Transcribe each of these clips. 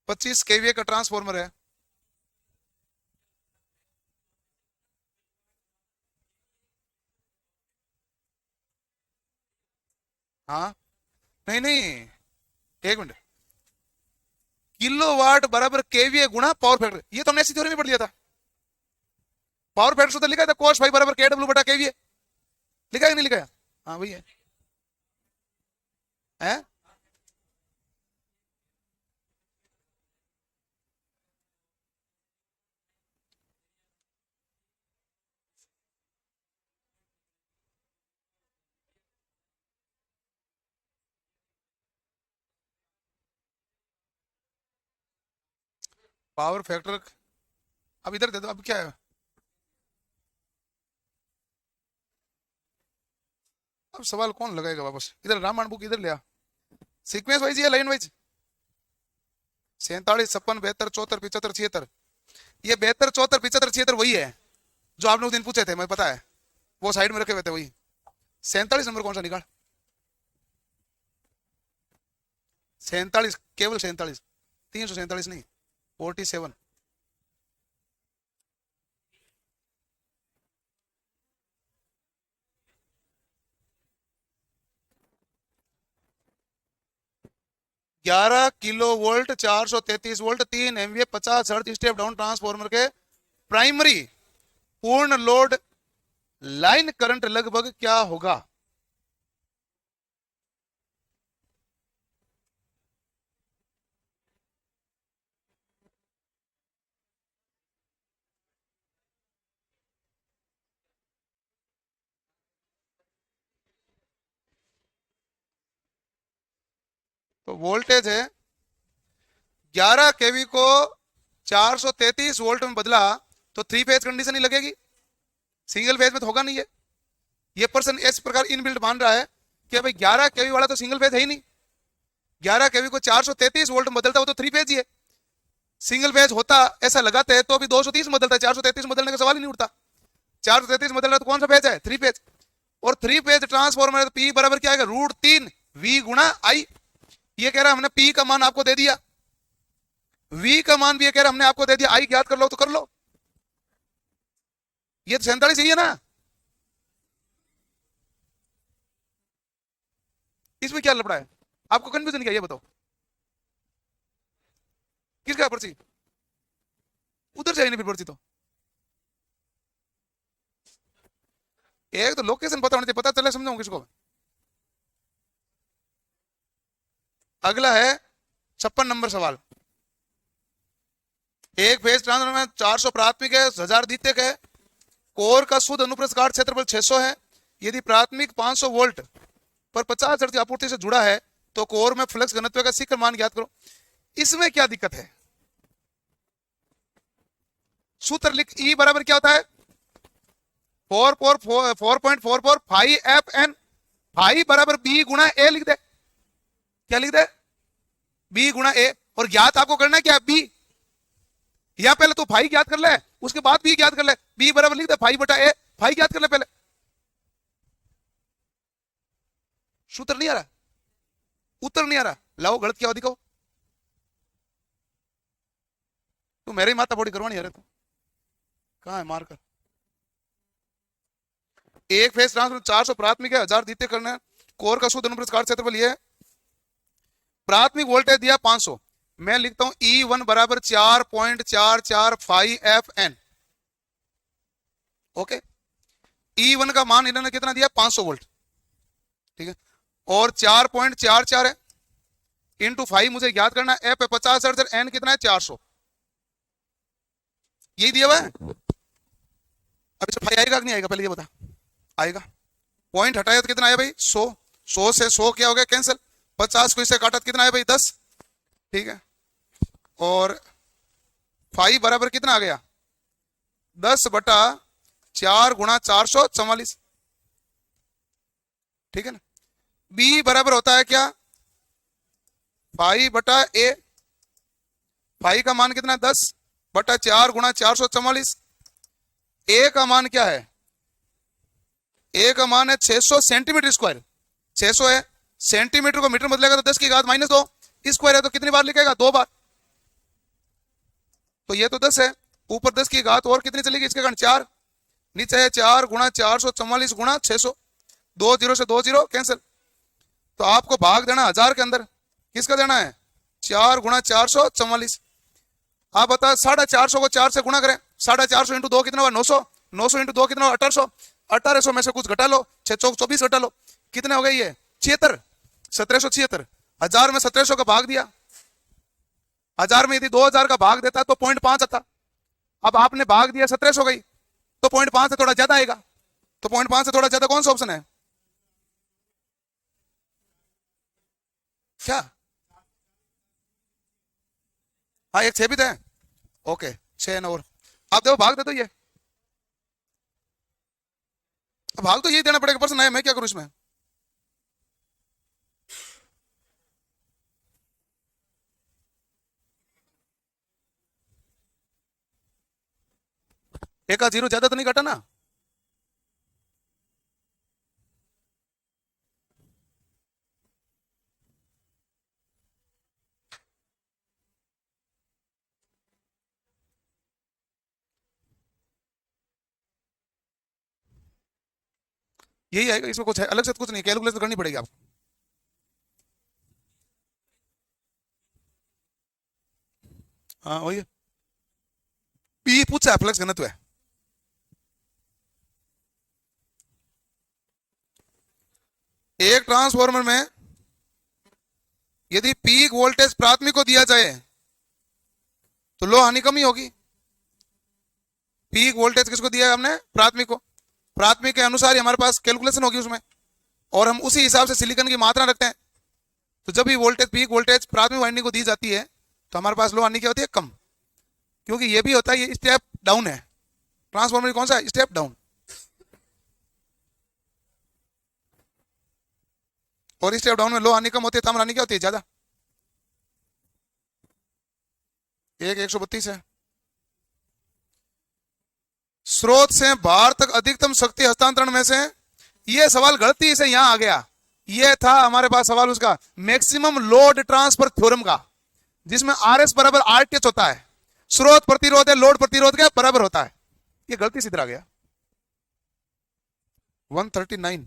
25 KVA का transformer है। हाँ नहीं नहीं, एक मिनट, किलोवाट बराबर केवीए गुणा पावर फैक्टर, ये तो हमने ऐसी थ्योरी में पढ़ लिया था। पावर फैक्टर तो लिखा था cos फाई बराबर KW बटा केवीए, लिखा है कि नहीं लिखा है? हाँ वही है, है? पावर फैक्टर, अब इधर दे दो, अब क्या है? अब सवाल कौन लगाएगा वापस, इधर रामायण बुक इधर ले आ। सीक्वेंस वाइज या लाइन वाइज? 47, 56, 72, 74, 75, 76, ये 72, 74, 75, 76 वही है जो आपने उस दिन पूछे थे, मुझे पता है, वो साइड में रखे हुए थे वही। 47 नंबर कौन सा निकाल? 47, केवल 47, 347 नहीं, 47। 11 kilo volt, 433 volt, 3 MVA, 50 hertz step down transformer के प्राइमरी पूर्ण लोड लाइन करंट लगभग क्या होगा? तो वोल्टेज है 11 केवी को 433 वोल्ट में बदला तो 3 फेज कंडीशन ही लगेगी, सिंगल फेज में तो होगा नहीं है। ये पर्सन इस प्रकार इनबिल्ट मान रहा है कि भाई 11 केवी वाला तो सिंगल फेज है ही नहीं, 11 केवी को 433 वोल्ट में बदलता हो तो 3 फेज ही है। सिंगल फेज होता ऐसा लगाते हैं तो अभी 230 बदलता है, 433 बदलने का सवाल ही नहीं उठता। 433 बदल रहा है तो कौन सा फेज है? 3 फेज। और 3 फेज ट्रांसफॉर्मर है तो पी बराबर क्या आएगा? √3 V गुणा आई। ये कह रहा है हमने पी का मान आपको दे दिया, वी का मान भी ये कह रहा है हमने आपको दे दिया, आई ज्ञात कर लो तो कर लो। ये तो 47 ही है ना, इसमें क्या लफड़ा है? आपको कंफ्यूजन क्या, ये बताओ, किसका पर्ची? उधर से आई नहीं फिर पर्ची तो, एक तो लोकेशन पता होनी चाहिए, पता चले समझाऊं किसको। अगला है 56 नंबर सवाल। एक फेज ट्रांसफार्मर में 400 प्राथमिक है, 1000 द्वितीयक है, कोर का शुद्ध अनुप्रस्थ काट क्षेत्रफल 600 है। यदि प्राथमिक 500 वोल्ट पर 50 हर्ट्ज की आपूर्ति से जुड़ा है तो कोर में फ्लक्स घनत्व का शीघ्र मान ज्ञात करो। इसमें क्या दिक्कत है? सूत्र लिख, ई बराबर क्या होता है? 4.44 फाई बराबर बी गुणा ए लिख दे। क्या लिख दे? बी गुणा ए। और ज्ञात आपको करना है क्या? बी। या पहले तो फाई ज्ञात कर ले, उसके बाद बी ज्ञात कर ले। बी बराबर लिख दे फाई बटा ए, फाई ज्ञात कर ले पहले। सूत्र नहीं आ रहा, उत्तर नहीं आ रहा, लाओ गलत क्या हो दिखाओ। तू मेरे ही माथा फोड़ी करवानी है तू, कहां है मारकर? एक फेज ट्रांसफर 400 प्राथमिक है, 1000 द्वितीय करना है, कोर का शुद्ध अनुप्रस्थ काट क्षेत्रफल ये है। प्राथमिक वोल्टेज दिया 500, मैं लिखता हूं E1 बराबर 4.445 FN। ओके, E1 का मान इन्होंने कितना दिया? 500 वोल्ट, ठीक है, और 4.44 है इंटू 5 मुझे याद करना है, F 50 हर्ट्ज, N कितना है? 400, यही दिया हुआ है। अब इसमें 5 आएगा कि नहीं आएगा पहले ये बता? आएगा। पॉइंट हटाया तो कितना आया भाई? 100, 100 से 100 क्या हो गया? कैंसिल। 50 को इससे काटा तो कितना आया भाई? 10, ठीक है, और 5 बराबर कितना आ गया? 10 बटा 4 गुणा 444, ठीक है ना। बी बराबर होता है क्या? 5 बटा ए, 5 का मान कितना है? 10 बटा 4 गुणा 444। ए का मान क्या है? ए का मान है 600 सेंटीमीटर स्क्वायर, 600 है, सेंटीमीटर को मीटर बदलेगा तो 10 की घात -2, स्क्वायर है तो कितनी बार लिखेगा? 2 बार। तो ये तो 10 है, ऊपर 10 की घात और कितनी चलेगी इसके कारण 4, नीचे है 4 गुणा 444 गुणा 600, 2 0 से 2 0 कैंसिल। तो आपको भाग देना 1000 के अंदर, किसका देना है 4 गुणा 444। आप बता 450 को 4 से गुणा करें, 450 इंटू 2 कितना हुआ 900, 900 इंटू 2 कितना हुआ 1800, 1800 में से कुछ घटा लो, 6 चौक 24 घटा लो, कितने हो गए ये 76, 1776। 1000 में 1700 का भाग दिया, 1000 में यदि 2000 का भाग देता तो 0.5 आता। अब आपने भाग दिया 1700 गई तो 0.5 से थोड़ा ज्यादा आएगा, तो 0.5 से थोड़ा ज्यादा कौन सा ऑप्शन है क्या? हाँ एक 6 भी है, ओके 6 और आप देखो भाग दे दो, ये भाग तो यही देना पड़ेगा, पर्सन है मैं क्या करूं इसमें। एक का 0 ज्यादा तो नहीं कटा ना, यही आएगा, इसमें कुछ है अलग से तो कुछ नहीं, कैलकुलेशन करनी पड़ेगी आपको। हाँ वही पी पूछा है, फ्लक्स घनत्व है। एक ट्रांसफॉर्मर में यदि पीक वोल्टेज प्राथमिक को दिया जाए तो लो हानि कम ही होगी। पीक वोल्टेज किसको दिया है हमने प्राथमिक को, प्राथमिक के अनुसार ही हमारे पास कैलकुलेशन होगी उसमें, और हम उसी हिसाब से सिलिकॉन की मात्रा रखते हैं। तो जब भी वोल्टेज पीक वोल्टेज प्राथमिक वाइंडिंग को दी जाती है तो हमारे पास लो हानि क्या होती है कम, क्योंकि ये भी होता है ये स्टेप डाउन है, ट्रांसफॉर्मर कौन सा है स्टेप डाउन, और स्टेप डाउन में लो हानि कम होती है, ताम्र हानि क्या होती है ज्यादा। एक 132 है। स्रोत से भार तक अधिकतम शक्ति हस्तांतरण में से, ये सवाल गलती से यहां आ गया, ये था हमारे पास सवाल उसका मैक्सिमम लोड ट्रांसफर थ्योरम का, जिसमें आरएस बराबर आरटीएच होता है, स्रोत प्रतिरोध है लोड प्रतिरोध के बराबर होता है, ये गलती से इधर आ गया। 139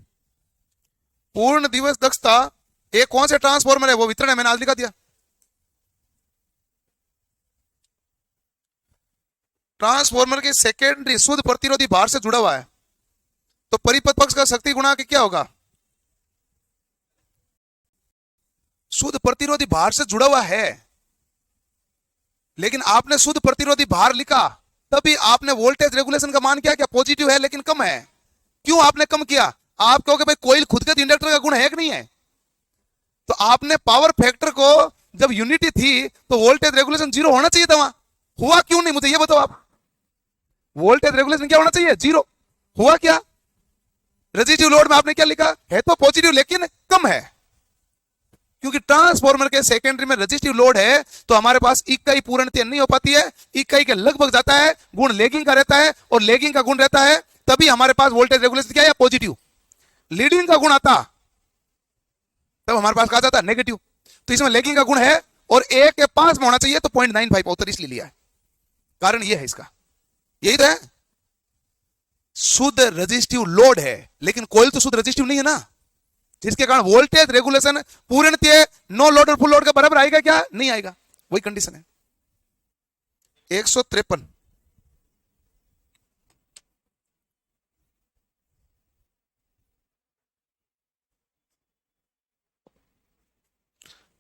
पूर्ण दिवस दक्षता, एक कौन से ट्रांसफॉर्मर है वो वितरण है, मैंने आज लिखा दिया। ट्रांसफॉर्मर के सेकेंडरी शुद्ध प्रतिरोधी भार से जुड़ा हुआ है, तो परिपथ पक्ष का शक्ति गुणा के क्या होगा, शुद्ध प्रतिरोधी भार से जुड़ा हुआ है, लेकिन आपने शुद्ध प्रतिरोधी भार लिखा तभी आपने वोल्टेज रेगुलेशन का मान किया क्या पॉजिटिव है लेकिन कम है। क्यों आपने कम किया, आप कहोगे भाई कोई खुद के इंडक्टर का गुण है कि नहीं है, तो आपने पावर फैक्टर को जब यूनिटी थी तो वोल्टेज रेगुलेशन 0 होना चाहिए था, वहां हुआ क्यों नहीं मुझे ये बताओ आप, वोल्टेज रेगुलेशन क्या होना चाहिए 0, हुआ क्या, रेजिस्टिव लोड में आपने क्या लिखा है तो पॉजिटिव लेकिन कम है, क्योंकि ट्रांसफॉर्मर के सेकेंडरी में रेजिस्टिव लोड है तो हमारे पास इकाई पूर्णतः नहीं हो पाती है, इकाई के लगभग जाता है, गुण लेगिंग का रहता है, और लेगिंग का गुण रहता है तभी हमारे पास वोल्टेज रेगुलेशन क्या है पॉजिटिव, लीडिंग का गुण आता तब हमारे पास कहा जाता है नेगेटिव, तो इसमें लेगिंग का गुण है और 1 के पास में होना चाहिए तो 0.95 उत्तर इसलिए लिया है, कारण यह है इसका, यही तो है शुद्ध रेजिस्टिव लोड है, लेकिन कोयल तो शुद्ध रेजिस्टिव नहीं है ना, जिसके कारण वोल्टेज रेगुलेशन पूर्णतः नो लोड और फुल लोड के बराबर आएगा क्या नहीं आएगा, वही कंडीशन है। 153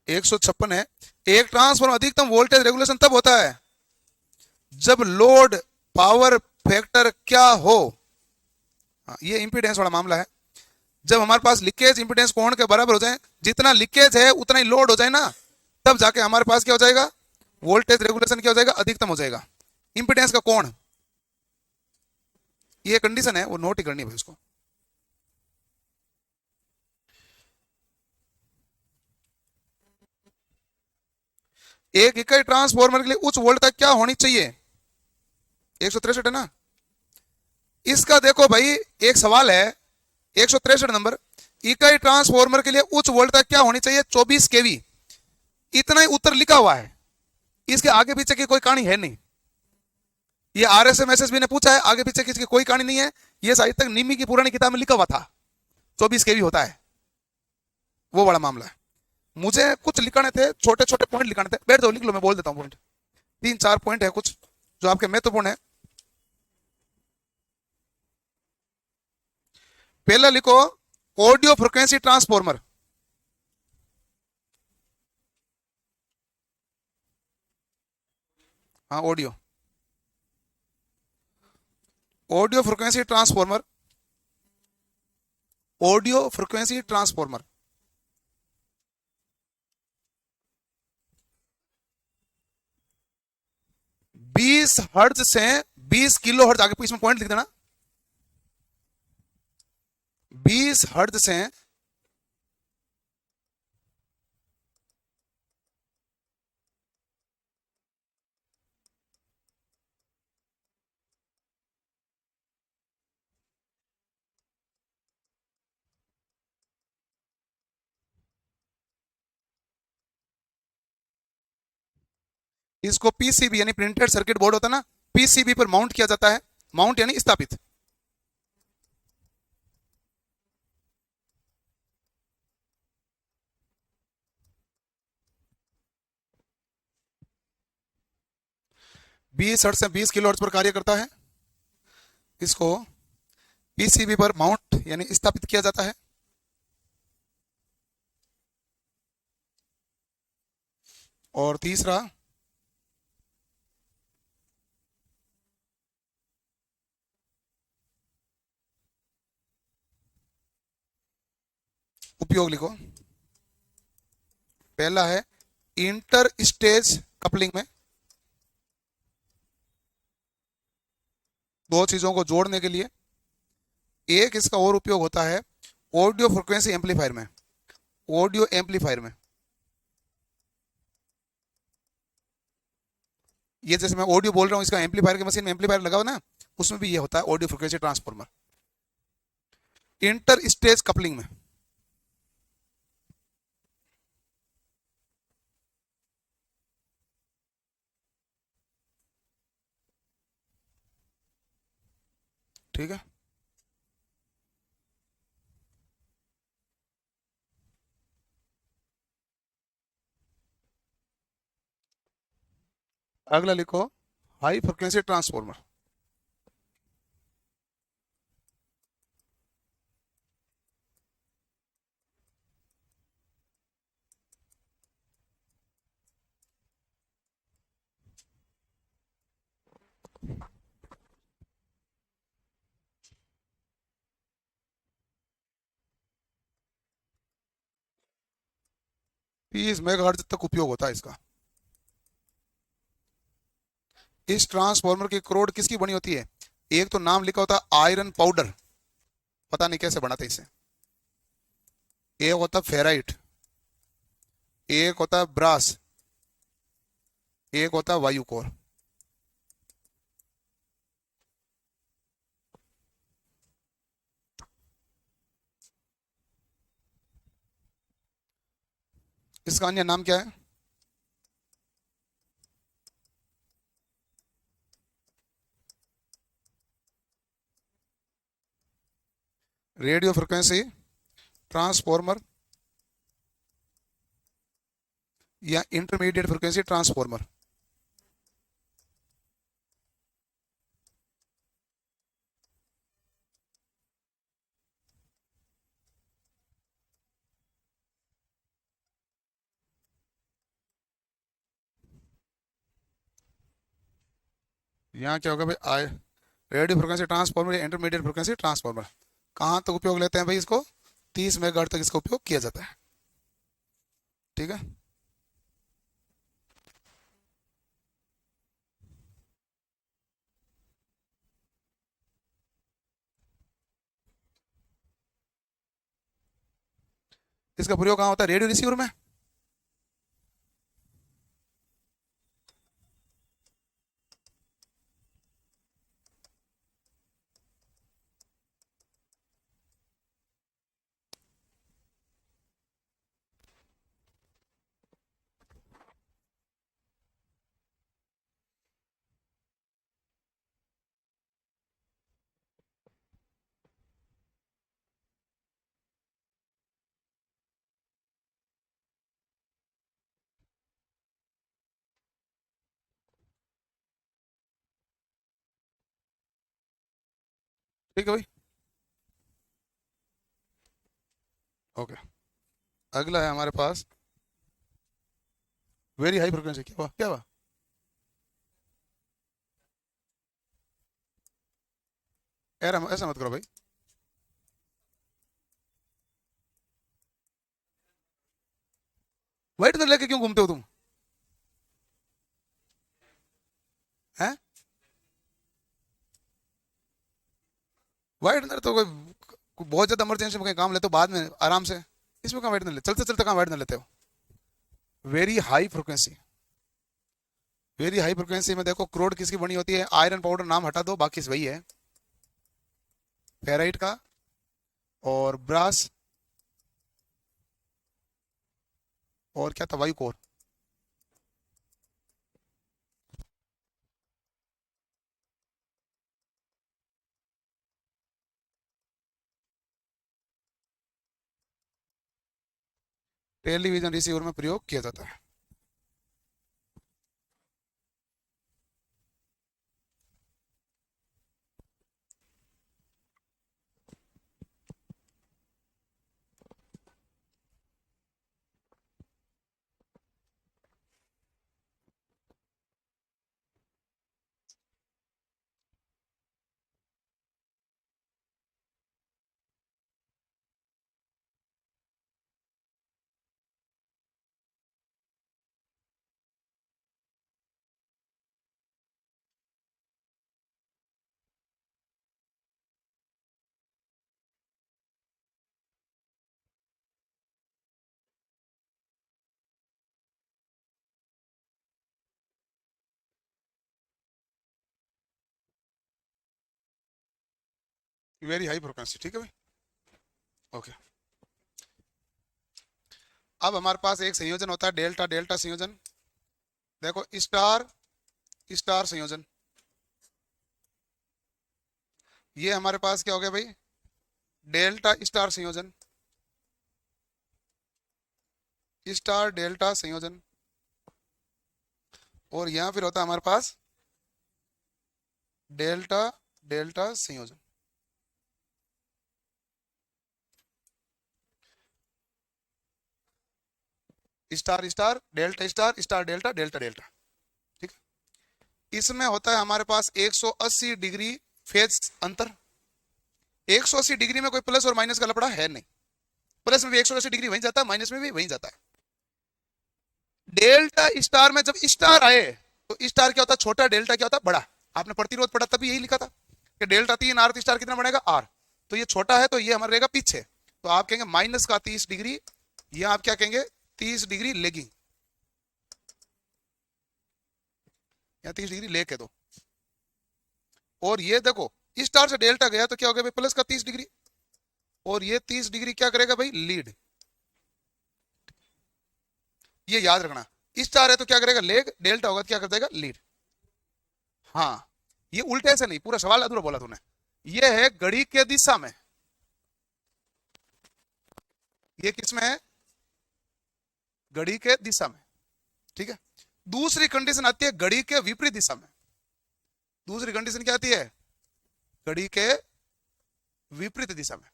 156 है। एक ट्रांसफॉर्मर अधिकतम वोल्टेज रेगुलेशन तब होता है जब लोड पावर फैक्टर क्या हो, ये इंपीडेंस वाला मामला है, जब हमारे पास लीकेज इंपीडेंस कोण के बराबर हो जाए, जितना लीकेज है उतना ही लोड हो जाए ना, तब जाके हमारे पास क्या हो जाएगा वोल्टेज रेगुलेशन क्या हो जाएगा अधिकतम हो जाएगा, इंपीडेंस का कोण, ये कंडीशन है वो नोट ही करनी है उसको। एक इकाई ट्रांसफॉर्मर के लिए उच्च वोल्टता क्या होनी चाहिए 163 है ना, इसका देखो भाई एक सवाल है 163 नंबर, इकाई ट्रांसफॉर्मर के लिए उच्च वोल्टता क्या होनी चाहिए 24 केवी, इतना ही उत्तर लिखा हुआ है, इसके आगे पीछे की कोई कहानी है नहीं, ये RSMSSB ने पूछा है, आगे पीछे किसी की कोई कहानी नहीं है, ये शायद तक निमी की पुरानी किताब में लिखा हुआ था। 24 kV होता है, वो बड़ा मामला है। मुझे कुछ लिखाने थे, छोटे छोटे पॉइंट लिखाने थे। बैठ जाओ, लिख लो, मैं बोल देता हूँ पॉइंट। 3-4 पॉइंट है कुछ जो आपके महत्वपूर्ण है। पहला लिखो, ऑडियो फ्रिक्वेंसी ट्रांसफॉर्मर। हाँ, audio audio frequency transformer, audio frequency transformer. 20 hertz से 20 किलो हर्ट्ज, आगे इसमें पॉइंट लिख देना। 20 हर्ट्ज से इसको पीसीबी यानी प्रिंटेड सर्किट बोर्ड होता है ना, पीसीबी पर माउंट किया जाता है। माउंट यानी स्थापित। बीस हर्ट्ज से 20 किलो हर्ट्ज पर कार्य करता है। इसको पीसीबी पर माउंट यानी स्थापित किया जाता है। और तीसरा, उपयोग लिखो। पहला है इंटर स्टेज कपलिंग में, दो चीजों को जोड़ने के लिए। एक इसका और उपयोग होता है ऑडियो फ्रिक्वेंसी एम्पलीफायर में, ऑडियो एम्पलीफायर में। ये जैसे मैं ऑडियो बोल रहा हूं, इसका एम्पलीफायर की मशीन में एम्पलीफायर लगा हो ना, उसमें भी ये होता है audio frequency transformer, inter stage coupling में। ठीक है। अगला लिखो, हाई फ्रिक्वेंसी ट्रांसफॉर्मर। इस मेगाहर्ट्ज तक उपयोग होता है इसका। इस ट्रांसफॉर्मर की करोड़ किसकी बनी होती है? एक तो नाम लिखा होता है आयरन पाउडर, पता नहीं कैसे बनाते इसे। एक होता फेराइट, एक होता ब्रास, एक होता वायु कोर। इसका अन्य नाम क्या है? रेडियो फ्रिक्वेंसी ट्रांसफॉर्मर या इंटरमीडिएट फ्रिक्वेंसी ट्रांसफॉर्मर। यहाँ क्या होगा भाई? रेडियो फ्रिक्वेंसी ट्रांसफॉर्मर या इंटरमीडिएट फ्रिक्वेंसी ट्रांसफॉर्मर। कहाँ तक उपयोग लेते हैं भाई इसको? 30 मेगाहर्ट्ज तक इसका उपयोग किया जाता है। ठीक है। इसका प्रयोग कहाँ होता है? रेडियो रिसीवर में। ठीक है भाई, ओके। अगला है हमारे पास वेरी हाई फ्रिक्वेंसी। क्या हुआ, क्या हुआ? यार ऐसा मत करो भाई। व्हाइट कलर लेके क्यों घूमते हो तुम? हैं? व्हाइट तो कोई बहुत ज्यादा इमरजेंसी में कहीं काम लेते हो बाद में आराम से। इसमें कहाँ व्हाइट ले, चलते चलते कहाँ व्हाइट लेते हो? Very high frequency. Very high frequency में देखो क्रोड किसकी बनी होती है? आयरन पाउडर नाम हटा दो, बाकी वही है। फेराइट का और ब्रास और क्या था, वायु कोर। टेलीविजन रिसीवर में प्रयोग किया जाता है। वेरी हाई फ्रिक्वेंसी, ठीक है भाई, ओके। अब हमारे पास एक संयोजन होता है डेल्टा डेल्टा संयोजन। देखो स्टार स्टार संयोजन, ये हमारे पास क्या हो गया भाई? डेल्टा स्टार संयोजन, स्टार डेल्टा संयोजन। और यहां फिर होता है हमारे पास डेल्टा डेल्टा संयोजन। Star star delta star star delta delta delta, ठीक है। इसमें होता है हमारे पास 180 डिग्री फेज अंतर। 180 डिग्री में कोई प्लस और माइनस का लफड़ा है नहीं। प्लस में भी 180 डिग्री वहीं जाता है, माइनस में भी वहीं जाता है। डेल्टा स्टार में जब स्टार आए तो स्टार क्या होता है? छोटा, डेल्टा क्या होता है? बड़ा। आपने प्रतिरोध पढ़ा तभी यही लिखा था कि डेल्टा 3 आर स्टार कितना बनेगा? आर। तो ये छोटा है तो ये हमारा रहेगा पीछे। तो आप कहेंगे माइनस का 30 डिग्री, ये आप क्या कहेंगे? 30 डिग्री लेगिंग, या 30 डिग्री लेके दो। और ये देखो स्टार से डेल्टा गया तो क्या हो गया भाई? प्लस का 30 डिग्री। और ये 30 डिग्री क्या करेगा भाई? लीड। ये याद रखना, स्टार है तो क्या करेगा? लेग। डेल्टा होगा तो क्या कर देगा? लीड। हाँ, ये उल्टे से नहीं, पूरा सवाल अधूरा बोला तूने। ये है घड़ी के दिशा में। ये किस में है? घड़ी के दिशा में, ठीक है। दूसरी कंडीशन आती है घड़ी के विपरीत दिशा में। दूसरी कंडीशन क्या आती है? घड़ी के विपरीत दिशा में।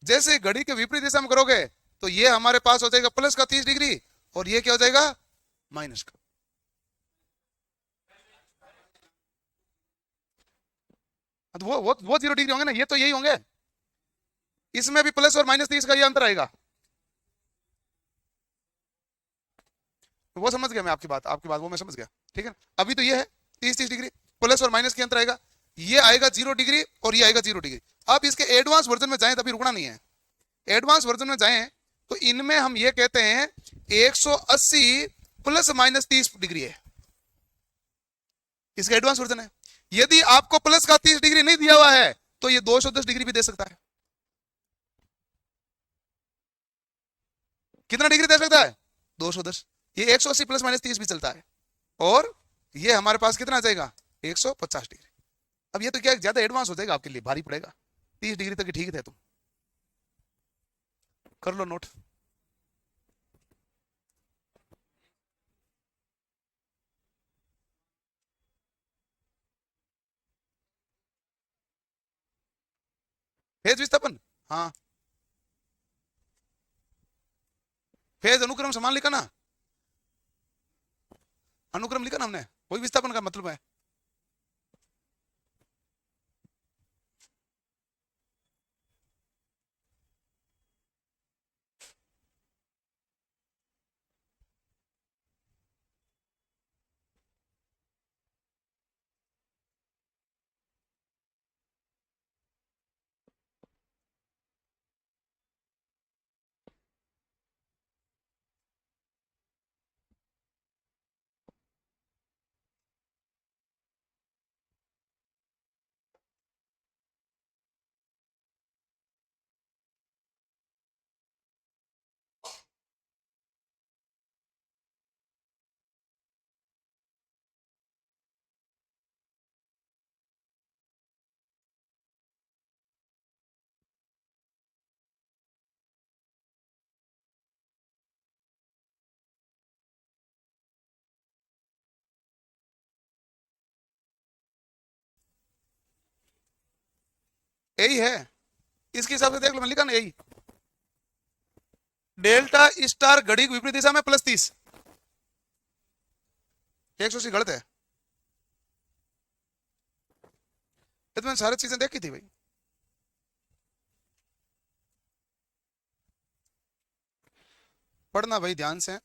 जैसे घड़ी के विपरीत दिशा में करोगे तो ये हमारे पास हो जाएगा प्लस का 30 डिग्री, और ये क्या हो जाएगा? माइनस का। तो वो 0 डिग्री होंगे ना, ये तो यही होंगे। इसमें भी प्लस और माइनस 30 का ये अंतर आएगा। वो समझ गया मैं, आपकी बात वो मैं समझ गया, ठीक है। अभी तो ये है 30 30 डिग्री, प्लस और माइनस के अंतर आएगा। ये आएगा 0 डिग्री और ये आएगा 0 डिग्री। अब इसके एडवांस वर्जन में जाएं, तभी रुकना नहीं है। एडवांस वर्जन में जाएं तो इनमें हम ये कहते हैं 180 प्लस माइनस 30 डिग्री है, इसका एडवांस वर्जन है। यदि आपको प्लस का 30 डिग्री नहीं दिया हुआ है तो ये 210 डिग्री भी दे सकता है। कितना डिग्री दे सकता है? 210। ये 180 प्लस माइनस 30 भी चलता है। और ये हमारे पास कितना आ जाएगा? 150 डिग्री। अब ये तो क्या ज्यादा एडवांस हो जाएगा, आपके लिए भारी पड़ेगा। 30 डिग्री तक ठीक थे तुम, कर लो नोट। फेज विस्थापन, हाँ फेज अनुक्रम समान लिखा ना, अनुक्रम लिखा ना हमने, वही विस्थापन का मतलब है। यही है, इसके हिसाब से देख लो, मैं लिखा ना यही, डेल्टा स्टार घड़ी की विपरीत दिशा में +30, 180 गलत है, ये तो मैंने सारी चीजें देखी थी भाई। पढ़ना भाई ध्यान से,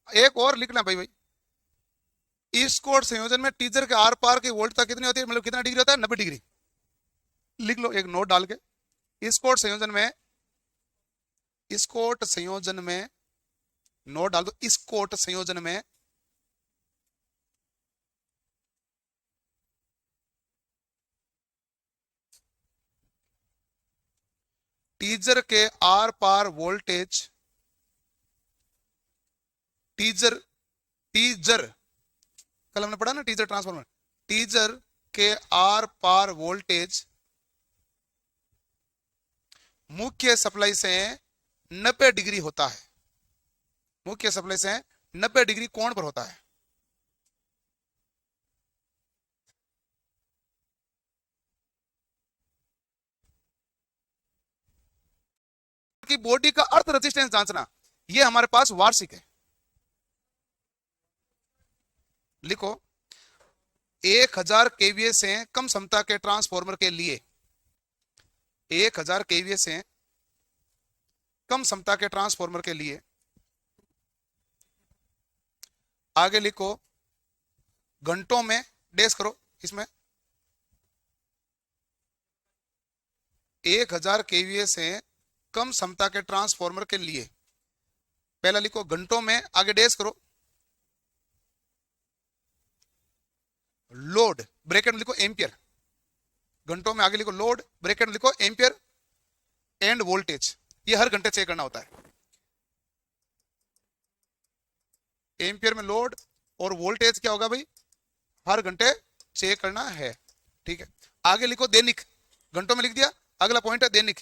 एक और लिखना भाई भाई, इस कोण संयोजन में टीचर के आर पार की वोल्टता कितनी होती है, मतलब कितना डिग्री होता है, 90 डिग्री। लिख लो एक नोट डाल के, इस कोण संयोजन में, इस कोट संयोजन में, नोट डाल दो, इस कोट संयोजन में टीजर के आर पार वोल्टेज, टीजर, टीजर कल हमने पढ़ा ना टीजर ट्रांसफार्मर, टीजर के आर पार वोल्टेज मुख्य सप्लाई से 90 डिग्री होता है, मुख्य सप्लाई से 90 डिग्री कोण पर होता है। कि बॉडी का अर्थ रेजिस्टेंस जांचना, ये हमारे पास वार्षिक है। लिखो 1000 केवीए से कम क्षमता के ट्रांसफॉर्मर के लिए, 1000 केवीए से कम क्षमता के ट्रांसफॉर्मर के लिए, आगे लिखो घंटों में, डेस करो इसमें, 1000 केवीए से कम क्षमता के ट्रांसफॉर्मर के लिए, पहला लिखो घंटों में, आगे डेस करो, लोड ब्रैकेट में लिखो एम्पियर, घंटों में आगे लिखो लोड ब्रैकेट में लिखो एम्पियर एंड वोल्टेज, ये हर घंटे चेक करना होता है, एम्पियर में लोड और वोल्टेज क्या होगा भाई, हर घंटे चेक करना है। ठीक है, आगे लिखो दैनिक, घंटों में लिख दिया, अगला पॉइंट है दैनिक,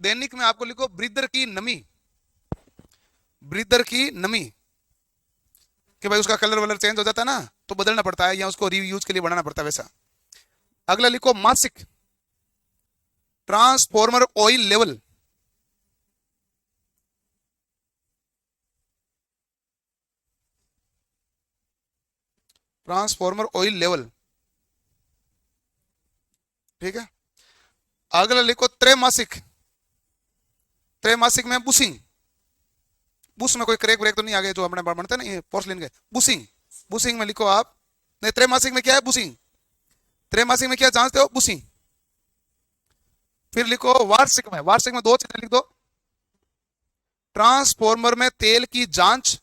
दैनिक में आपको लिखो ब्रीदर की नमी, ब्रीदर की नमी, कि भाई उसका कलर वलर चेंज हो जाता है ना, तो बदलना पड़ता है या उसको रीयूज के लिए बनाना पड़ता है वैसा। अगला लिखो मासिक transformer oil level, transformer oil level, ठीक है। अगला लिखो त्रैमासिक, त्रैमासिक में बुशिंग, बुश में कोई क्रैक ब्रेक तो नहीं आ गए जो अपने बनते हैं ना ये पोर्सलिन के, बुशिंग, बुशिंग में लिखो आप, नहीं त्रैमासिक में क्या है बुशिंग, त्रैमासिक में क्या जांचते हो, बुशिंग। फिर लिखो वार्षिक में, वार्षिक में दो चीजें लिख दो, ट्रांसफॉर्मर में तेल की जांच,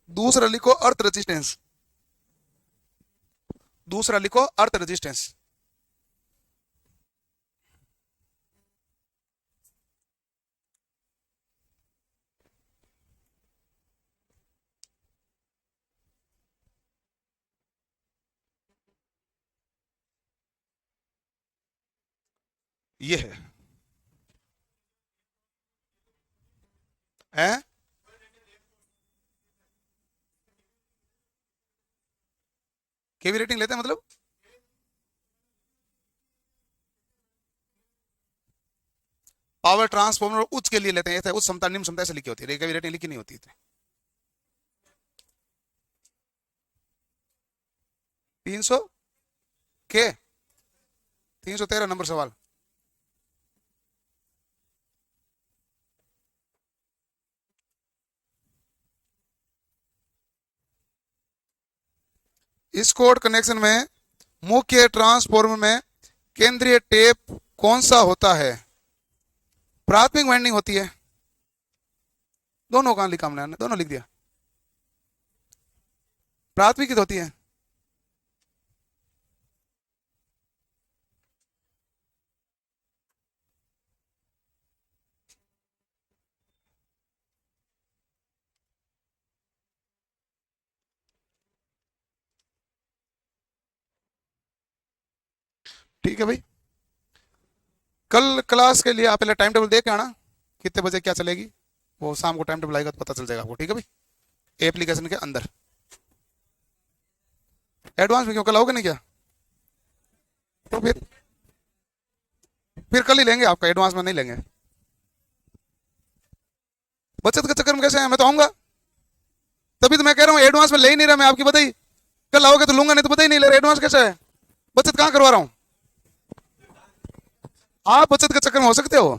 दूसरा लिखो अर्थ रेजिस्टेंस, दूसरा लिखो अर्थ रेजिस्टेंस। ये है केवी रेटिंग लेते हैं मतलब पावर ट्रांसफॉर्मर उच्च के लिए लेते हैं, ऐसे उच्च क्षमता निम्न क्षमता ऐसे लिखी होती है, केवी रेटिंग लिखी नहीं होती। 300 के 313 नंबर सवाल। इस कोड कनेक्शन में मुख्य ट्रांसफॉर्मर में केंद्रीय टेप कौन सा होता है? प्राथमिक वाइंडिंग होती है। दोनों कहां लिखा हमने? दोनों लिख दिया। प्राथमिक की होती है। ठीक है भाई, कल क्लास के लिए आप पहले टाइम टेबल देख के आना, कितने बजे क्या चलेगी, वो शाम को टाइम टेबल आएगा तो पता चल जाएगा आपको। ठीक है भाई, एप्लीकेशन के अंदर। एडवांस में क्यों, कल आओगे नहीं क्या? तो फिर कल ही लेंगे आपका, एडवांस में नहीं लेंगे। बचत के चक्कर में कैसे है? मैं तो आऊंगा, तभी तो मैं कह रहा हूँ एडवांस में ले ही नहीं रहा मैं, आपकी बताई। कल आओगे तो लूंगा, नहीं तो पता ही नहीं ले रहा। एडवांस कैसे है? बचत कहाँ करवा रहा हूँ? आप बचत के चक्कर में हो सकते हो।